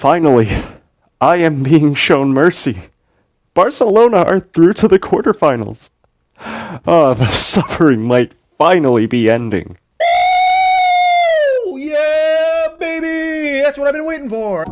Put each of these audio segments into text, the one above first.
Finally, I am being shown mercy. Barcelona are through to the quarterfinals. The suffering might finally be ending. Ooh, yeah, baby! That's what I've been waiting for!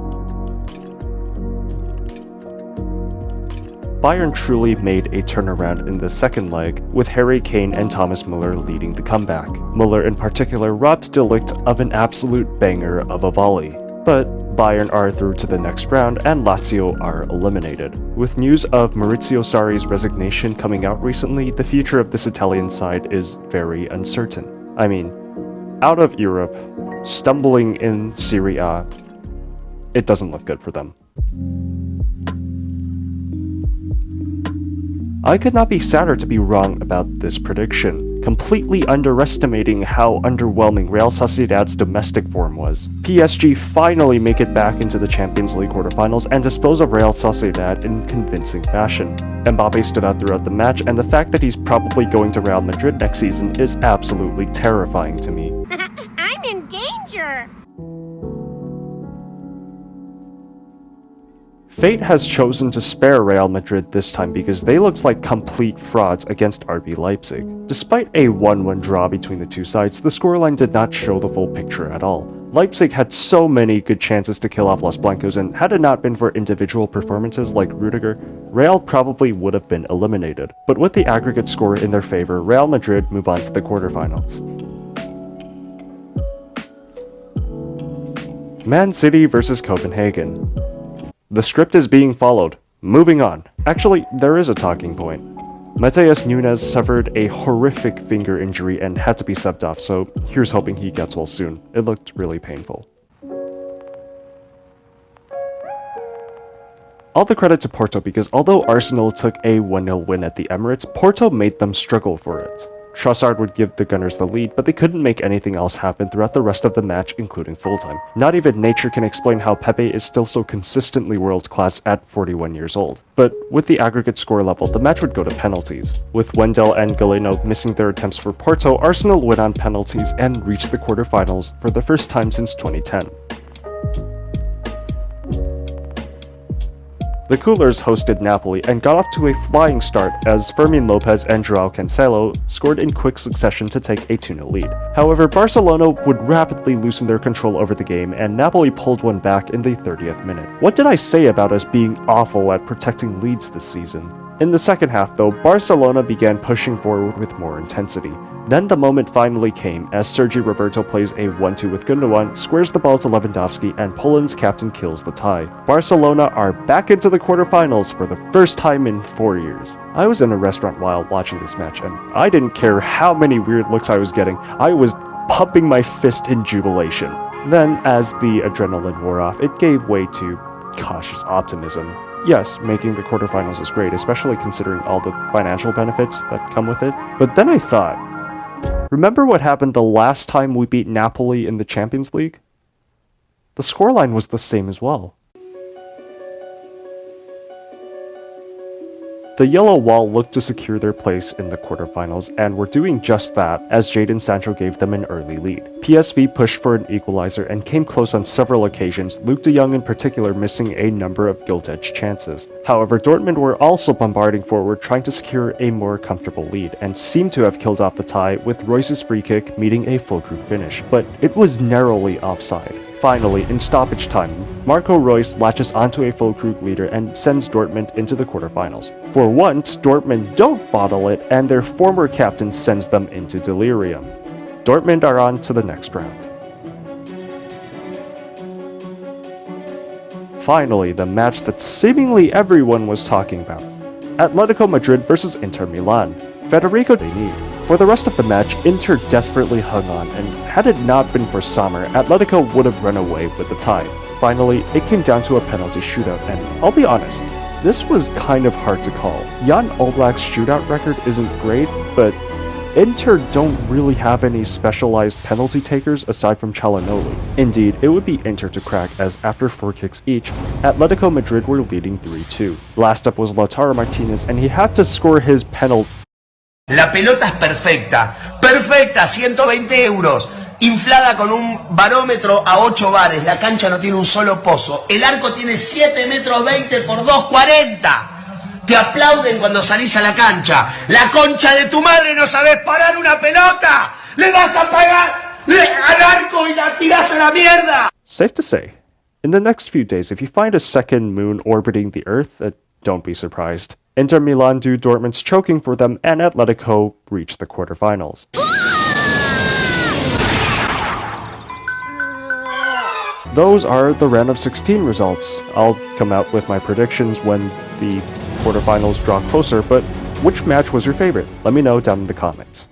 Bayern truly made a turnaround in the second leg, with Harry Kane and Thomas Müller leading the comeback. Müller in particular robbed De Ligt of an absolute banger of a volley. But Bayern are through to the next round and Lazio are eliminated. With news of Maurizio Sarri's resignation coming out recently, the future of this Italian side is very uncertain. I mean, out of Europe, stumbling in Serie A, it doesn't look good for them. I could not be sadder to be wrong about this prediction, completely underestimating how underwhelming Real Sociedad's domestic form was. PSG finally make it back into the Champions League quarterfinals and dispose of Real Sociedad in convincing fashion. Mbappe stood out throughout the match, and the fact that he's probably going to Real Madrid next season is absolutely terrifying to me. I'm in danger! Fate has chosen to spare Real Madrid this time because they looked like complete frauds against RB Leipzig. Despite a 1-1 draw between the two sides, the scoreline did not show the full picture at all. Leipzig had so many good chances to kill off Los Blancos, and had it not been for individual performances like Rudiger, Real probably would have been eliminated. But with the aggregate score in their favor, Real Madrid move on to the quarterfinals. Man City vs Copenhagen. The script is being followed. Moving on. Actually, there is a talking point. Matheus Nunes suffered a horrific finger injury and had to be subbed off, so here's hoping he gets well soon. It looked really painful. All the credit to Porto because although Arsenal took a 1-0 win at the Emirates, Porto made them struggle for it. Trossard would give the Gunners the lead, but they couldn't make anything else happen throughout the rest of the match, including full-time. Not even nature can explain how Pepe is still so consistently world-class at 41 years old. But with the aggregate score level, the match would go to penalties. With Wendell and Galeno missing their attempts for Porto, Arsenal win on penalties and reached the quarterfinals for the first time since 2010. The Coolers hosted Napoli and got off to a flying start as Fermin Lopez and Joao Cancelo scored in quick succession to take a 2-0 lead. However, Barcelona would rapidly loosen their control over the game and Napoli pulled one back in the 30th minute. What did I say about us being awful at protecting leads this season? In the second half though, Barcelona began pushing forward with more intensity. Then the moment finally came as Sergi Roberto plays a 1-2 with Gundogan, squares the ball to Lewandowski, and Poland's captain kills the tie. Barcelona are back into the quarterfinals for the first time in 4 years. I was in a restaurant while watching this match, and I didn't care how many weird looks I was getting. I was pumping my fist in jubilation. Then, as the adrenaline wore off, it gave way to cautious optimism. Yes, making the quarterfinals is great, especially considering all the financial benefits that come with it. But then I thought, remember what happened the last time we beat Napoli in the Champions League? The scoreline was the same as well. The Yellow Wall looked to secure their place in the quarterfinals and were doing just that as Jadon Sancho gave them an early lead. PSV pushed for an equalizer and came close on several occasions, Luke de Jong in particular missing a number of gilt-edged chances. However, Dortmund were also bombarding forward trying to secure a more comfortable lead and seemed to have killed off the tie with Royce's free kick meeting a full group finish, but it was narrowly offside. Finally, in stoppage time, Marco Reus latches onto a full group leader and sends Dortmund into the quarterfinals. For once, Dortmund don't bottle it, and their former captain sends them into delirium. Dortmund are on to the next round. Finally, the match that seemingly everyone was talking about. Atletico Madrid vs Inter Milan. Federico they need. For the rest of the match, Inter desperately hung on, and had it not been for Sommer, Atletico would have run away with the tie. Finally, it came down to a penalty shootout, and I'll be honest, this was kind of hard to call. Jan Oblak's shootout record isn't great, but Inter don't really have any specialized penalty takers aside from Çalhanoğlu. Indeed, it would be Inter to crack as after 4 kicks each, Atletico Madrid were leading 3-2. Last up was Lautaro Martinez, and he had to score his penalty. La pelota es perfecta, perfecta, 120 euros. inflada con un barómetro a 8 bares. La cancha no tiene un solo pozo. El arco tiene 7 metros 20 por 2,40. Te aplauden cuando salís a la cancha. La concha de tu madre, no sabés parar una pelota. Le vas a pagar al arco y la tirás a la mierda. Safe to say, in the next few days, if you find a second moon orbiting the Earth, don't be surprised. Inter Milan do Dortmund's choking for them, and Atletico reach the quarterfinals. Those are the round of 16 results. I'll come out with my predictions when the quarterfinals draw closer, but which match was your favorite? Let me know down in the comments.